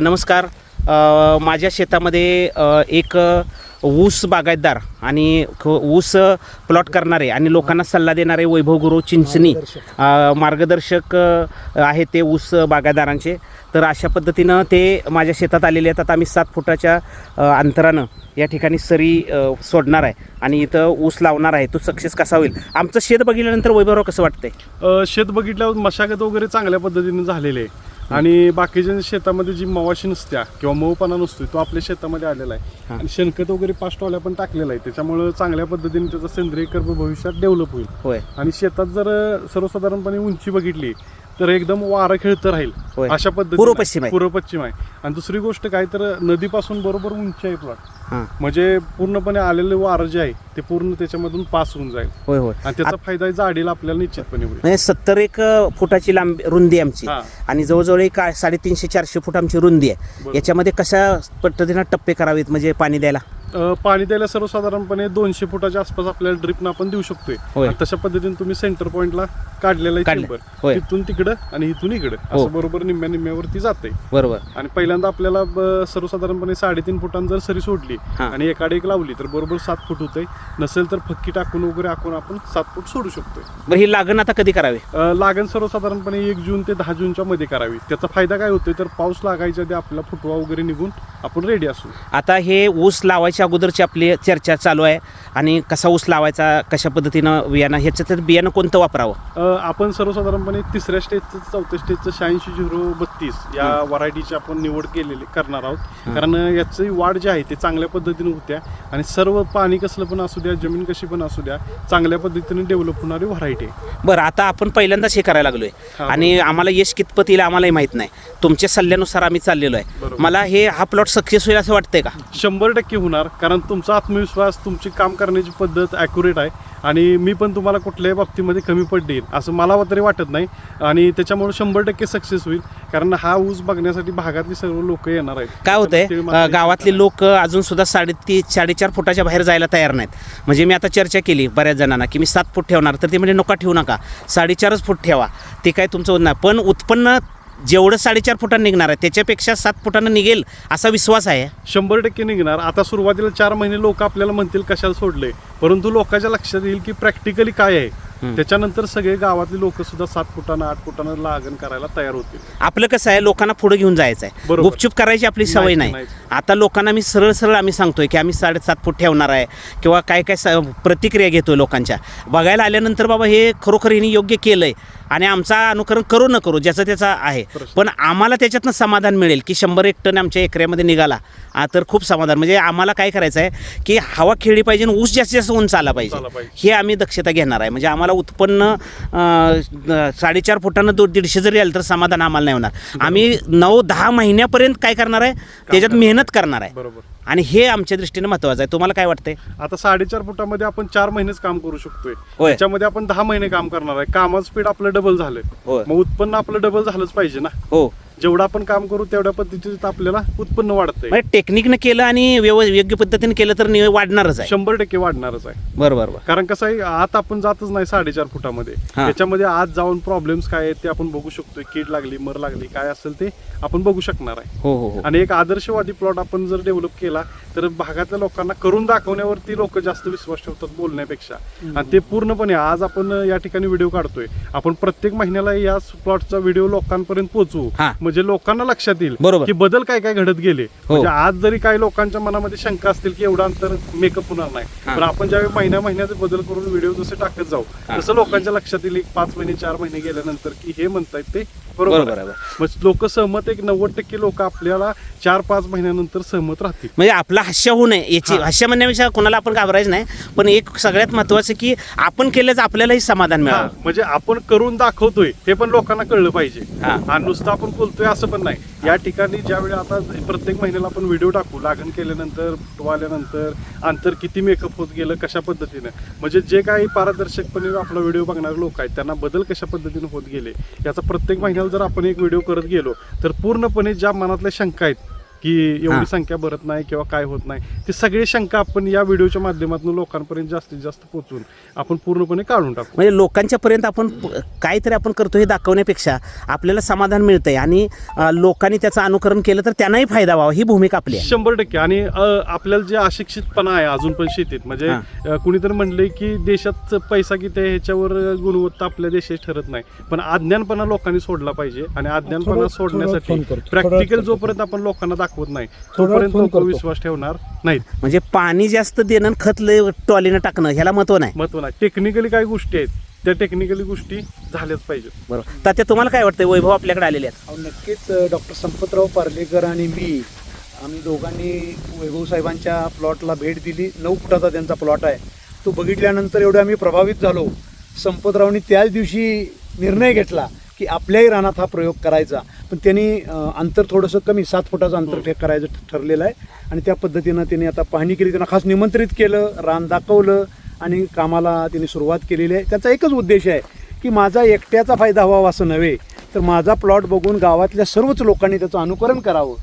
नमस्कार. माझ्या शेतामध्ये एक ऊस बागायतदार आणि ऊस प्लॉट करणारे आणि लोकांना सल्ला देणारे वैभव गुरु चिंचणी मार्गदर्शक आहे ते ऊस बागायतदारांचे. तर अशा पद्धतीनं ते माझ्या शेतात आलेले आहेत. आता आम्ही 7 फुटाच्या अंतरानं या ठिकाणी सरी सोडणार आहे आणि इथं ऊस लावणार आहे. तो सक्सेस कसा होईल? आमचं शेत बघितल्यानंतर वैभवराव कसं वाटतंय? शेत बघितल्यावर मशागत वगैरे चांगल्या पद्धतीने झालेली आहे आणि बाकीच्या शेतामध्ये जी मवाशी नसत्या किंवा मऊपणा नसतो तो आपल्या शेतामध्ये आलेला आहे आणि शेणखत वगैरे पास्टवाल्या पण टाकलेला आहे. त्याच्यामुळे चांगल्या पद्धतीने त्याचा सेंद्रिय कर्ब भविष्यात डेव्हलप होईल. होय. आणि शेतात जर सर्वसाधारणपणे उंची बघितली तर एकदम वारं खेळतं राहील अशा पद्धतीने पूर्व पश्चिम आहे. आणि दुसरी गोष्ट काय तर नदीपासून बरोबर उंची आहे प्लॉट, म्हणजे पूर्णपणे आलेले वारं जे आहे ते पूर्ण त्याच्यामधून पास होऊन जाईल. होय होय. आणि त्याचा फायदा जाडीला आपल्याला निश्चितपणे होईल. म्हणजे 71 फुटाची लांबी रुंदी आमची आणि जवळजवळ एक 350-400 फूट आमची रुंदी आहे. याच्यामध्ये कशा पद्धतीनं टप्पे करावेत म्हणजे पाणी द्यायला? पाणी द्यायला सर्वसाधारणपणे 200 फुटाच्या आसपास आपल्याला ड्रिपनं आपण देऊ शकतोय. तशा पद्धतीने तुम्ही सेंटर पॉइंटला काढलेला आहे चेंबर, तिथून तिकडं आणि इथून इकडं असं बरोबर निम्म्यावरती जाते. बरोबर. आणि पहिल्यांदा आपल्याला सर्वसाधारणपणे 3.5 फुटांनी जर सरी सोडली आणि एकाडे एक लावली तर बरोबर 7 फूट होते. नसेल तर फक्की टाकून वगैरे आखून आपण 7 फूट सोडू शकतोय. बरं, ही लागण आता कधी करावी? लागण सर्वसाधारणपणे 1 जून ते 10 जूनच्या मध्ये करावी. त्याचा फायदा काय होतोय तर पाऊस लागायच्या आधी आपला फुटवा वगैरे निघून आपण रेडी असू. आता हे ऊस लावायच्या अगोदरची आपली चर्चा चालू आहे आणि कसा ऊस लावायचा, कशा पद्धतीनं बियाणं, ह्याचं तर बियाणं कोणतं वापरावं? आपण सर्वसाधारणपणे 3ऱ्या स्टेजचं 4थ्या स्टेजचं 86-032 या व्हरायटीची आपण निवड करणार आहोत. कारण याची वाढ जी आहे ते चांगल्या पद्धतीने होत्या आणि सर्व पाणी कसलं पण असू द्या, जमीन कशी पण असू द्या, चांगल्या पद्धतीने डेव्हलप होणारी व्हरायटी आहे. बरं, आता आपण पहिल्यांदाच हे करायला लागलोय आणि आम्हाला यश कितपत येईल आम्हालाही माहित नाही. तुमच्या सल्ल्यानुसार आम्ही चाललेलो आहे. मला हा प्लॉट सक्सेस होईल असं वाटतंय का? 100% होणार. कारण तुमचा आत्मविश्वास, तुमची काम करण्याची पद्धत ॲक्युरेट आहे आणि मी पण तुम्हाला कुठल्याही बाबतीमध्ये कमी पडले असं मला तरी वाटत नाही. आणि त्याच्यामुळे 100% सक्सेस होईल. कारण हा ऊस बघण्यासाठी भागातली सर्व लोक येणार आहेत. काय होतंय, गावातले लोक अजून सुद्धा 3.5-4.5 फुटाच्या बाहेर जायला तयार नाहीत. म्हणजे मी आता चर्चा केली बऱ्याच जणांना की मी 7 फूट ठेवणार, तर ते म्हणजे नका ठेवू नका, 4.5 फूट ठेवा. ते काय तुमचं होत नाही. पण उत्पन्न जेवढं 4.5 फुटांना निघणार आहे त्याच्यापेक्षा 7 फुटांना निघेल असा विश्वास आहे. 100% निघणार. आता सुरुवातीला 4 महिने लोक आपल्याला म्हणतील कशाला सोडले, परंतु लोकांच्या लक्षात येईल की प्रॅक्टिकली काय आहे. त्याच्यानंतर सगळे गावातले लोक सुद्धा 7 फुटांना 8 फुटांना लागण करायला तयार होतील. आपलं कसं आहे, लोकांना पुढे घेऊन जायचं आहे, गुपचूप करायची आपली सवय नाही. आता लोकांना मी सरळ आम्ही सांगतोय की आम्ही 7.5 फूट ठेवणार आहे किंवा काय प्रतिक्रिया घेतोय लोकांच्या. बघायला आल्यानंतर बाबा हे खरोखर हिने योग्य केलंय आणि आमचा अनुकरण करू न करू ज्याचा त्याचा आहे, पण आम्हाला त्याच्यातनं समाधान मिळेल की 100 टन आमच्या एकऱ्यामध्ये निघाला तर खूप समाधान. म्हणजे आम्हाला काय करायचं आहे की हवा खेळली पाहिजे आणि ऊस जास्तीत जास्त उंच आला पाहिजे, हे आम्ही दक्षता घेणार आहे. म्हणजे आम्हाला उत्पन्न 4.5 फुटानं 150 जरी आलं तर समाधान आम्हाला नाही होणार. आम्ही 9-10 महिन्यापर्यंत काय करणार आहे, त्याच्यात मेहनत करणार आहे. बरोबर. आणि हे आमच्या दृष्टीने महत्वाचं आहे. तुम्हाला काय वाटतंय? आता 4.5 फुटामध्ये आपण 4 महिनेच काम करू शकतोय. त्याच्यामध्ये आपण 10 महिने काम करणार आहे. कामाचं स्पीड आपलं डबल झालंय, मग उत्पन्न आपलं डबल झालंच पाहिजे ना. हो, जेवढं आपण काम करू तेवढ्या पद्धतीने आपल्याला उत्पन्न वाढतंय. टेक्निकनं केलं आणि योग्य पद्धतीने केलं तर वाढणारच आहे. 100% वाढणारच आहे. बरोबर. कारण कसं आहे, आता आपण जातच नाही 4.5 फुटामध्ये. त्याच्यामध्ये आज जाऊन प्रॉब्लेम्स काय आहेत ते आपण बघू शकतोय. कीड लागली, मर लागली, काय असेल ते आपण बघू शकणार आहे. हो. आणि एक आदर्शवादी प्लॉट आपण जर डेव्हलप केला तर भागातल्या लोकांना करून दाखवण्यावरती लोक जास्त विश्वास ठेवतात बोलण्यापेक्षा. आणि ते पूर्णपणे आज आपण या ठिकाणी व्हिडिओ काढतोय, आपण प्रत्येक महिन्याला या प्लॉटचा व्हिडिओ लोकांपर्यंत पोहोचवू, म्हणजे लोकांना लक्षात येईल की बदल काय काय घडत गेले. म्हणजे आज जरी काही लोकांच्या मनामध्ये शंका असतील की एवढा अंतर मेकअप होणार नाही, पण आपण ज्यावेळी महिन्याचे बदल करून व्हिडिओ जसे टाकत जाऊ तसं लोकांच्या लक्षात येईल 5 महिने 4 महिने गेल्यानंतर की हे म्हणतायत ते बरोबर आहे. मग लोक सहमत, 90% लोक आपल्याला 4-5 महिन्यानंतर सहमत राहतील. म्हणजे आपला हास्य होऊ नये याची, हास्य म्हणण्यापेक्षा कोणाला आपण घाबरायचं नाही. पण एक सगळ्यात महत्वाचं की आपण केल्याचं आपल्यालाही समाधान मिळावं. म्हणजे आपण करून दाखवतोय हे पण लोकांना कळलं पाहिजे. आणि नुसतं आपण बोलतोय असं पण नाही. या ठिकाणी ज्यावेळी आता प्रत्येक महिन्याला आपण व्हिडिओ टाकू, लागण केल्यानंतर, फुटवा आल्यानंतर अंतर किती मेकअप होत गेलं, कशा पद्धतीनं, म्हणजे जे काही पारदर्शकपणे आपला व्हिडिओ बघणारे लोक आहेत त्यांना बदल कशा पद्धतीने होत गेले याचा प्रत्येक महिन्याला जर आपण एक व्हिडिओ करत गेलो तर पूर्णपणे ज्या मनातल्या शंका आहेत की एवढी संख्या भरत नाही किंवा काय होत नाही, ते सगळे शंका आपण या व्हिडिओच्या माध्यमातून लोकांपर्यंत जास्तीत जास्त पोहोचून आपण पूर्णपणे काढून टाकू. म्हणजे लोकांच्या पर्यंत आपण काहीतरी आपण करतो हे दाखवण्यापेक्षा आपल्याला समाधान मिळतंय आणि लोकांनी त्याचं अनुकरण केलं तर त्यांनाही फायदा व्हावा ही भूमिका आपली आहे. 100%. आणि आपल्याला जे अशिक्षितपणा आहे अजून पण शेतीत, म्हणजे कुणीतरी म्हणले की देशात पैसा किती आहे ह्याच्यावर गुणवत्ता आपल्या देशात ठरत नाही, पण अज्ञानपणा लोकांनी सोडला पाहिजे. आणि अज्ञानपणा सोडण्यासाठी प्रॅक्टिकल जोपर्यंत आपण लोकांना दाखवत नाही तोपर्यंत लोक विश्वास ठेवणार नाहीत. म्हणजे पाणी जास्त देणं खत टॉलीनं टाकणं ह्याला महत्व नाही. टेक्निकली काही गोष्टी आहेत त्या टेक्निकली गोष्टी झाल्याच पाहिजेत. बरोबर. तात्या तुम्हाला काय वाटतं, वैभव आपल्याकडे आलेले आहेत? नक्कीच डॉक्टर संपतराव पार्लेकर आणि मी आम्ही दोघांनी वैभव साहेबांच्या प्लॉटला भेट दिली. 9 फुटाचा त्यांचा प्लॉट आहे. तो बघितल्यानंतर एवढे आम्ही प्रभावित झालो. संपतरावनी त्याच दिवशी निर्णय घेतला की आपल्याही रानात हा प्रयोग करायचा, पण त्यांनी अंतर थोडंसं कमी 7 फुटाचं अंतर करायचं ठरलेलं आहे. आणि त्या पद्धतीनं त्यांनी आता पाहणी केली. त्यांना खास निमंत्रित केलं, रान दाखवलं आणि कामाला त्यांनी सुरुवात केलेली आहे. त्याचा एकच उद्देश आहे की माझा एकट्याचा फायदा व्हावा असं नव्हे, तर माझा प्लॉट बघून गावातल्या सर्वच लोकांनी त्याचं अनुकरण करावं,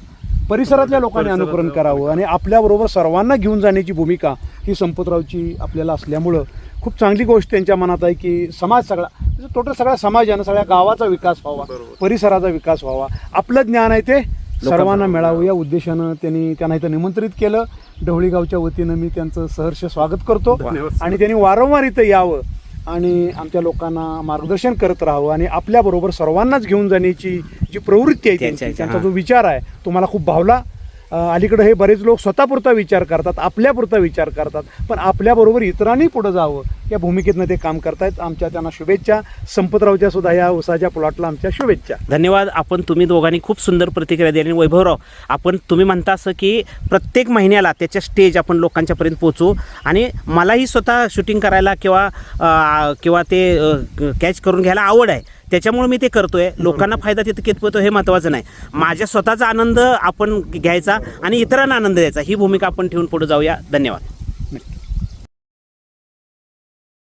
परिसरातल्या लोकांनी अनुकरण करावं आणि आपल्याबरोबर सर्वांना घेऊन जाण्याची भूमिका ही संपतरावची आपल्याला असल्यामुळं खूप चांगली गोष्ट त्यांच्या मनात आहे की समाज सगळा म्हणजे टोटल सगळ्या समाजानं सगळ्या गावाचा विकास व्हावा, परिसराचा विकास व्हावा, आपलं ज्ञान आहे ते सर्वांना मिळावं या उद्देशानं त्यांना इथं निमंत्रित केलं. ढवळी गावच्या वतीनं मी त्यांचं सहर्ष स्वागत करतो. आणि त्यांनी वारंवार इथं यावं आणि आमच्या लोकांना मार्गदर्शन करत राहावं आणि आपल्याबरोबर सर्वांनाच घेऊन जाण्याची जी प्रवृत्ती आहे त्यांचा जो विचार आहे तो मला खूप भावला. अलीकडे हे बरेच लोक स्वतःपुरता विचार करतात, आपल्यापुरता विचार करतात, पण आपल्याबरोबर इतरांनी पुढे जावं या भूमिकेतनं ते काम करतायत. आमच्या त्यांना शुभेच्छा. संपतरावच्या सुद्धा या उसाच्या प्लॉटला आमच्या शुभेच्छा. धन्यवाद. तुम्ही दोघांनी खूप सुंदर प्रतिक्रिया दिली. आणि वैभवराव, तुम्ही म्हणता असं की प्रत्येक महिन्याला त्याच्या स्टेज आपण लोकांच्यापर्यंत पोहोचू. आणि मलाही स्वतः शूटिंग करायला किंवा ते कॅच करून घ्यायला आवड आहे, त्याच्यामुळे मी ते करतोय. लोकांना फायदा तिथं किती होतो हे महत्त्वाचं नाही. माझ्या स्वतःचा आनंद आपण घ्यायचा आणि इतरांना आनंद द्यायचा ही भूमिका आपण ठेवून पुढे जाऊया. धन्यवाद.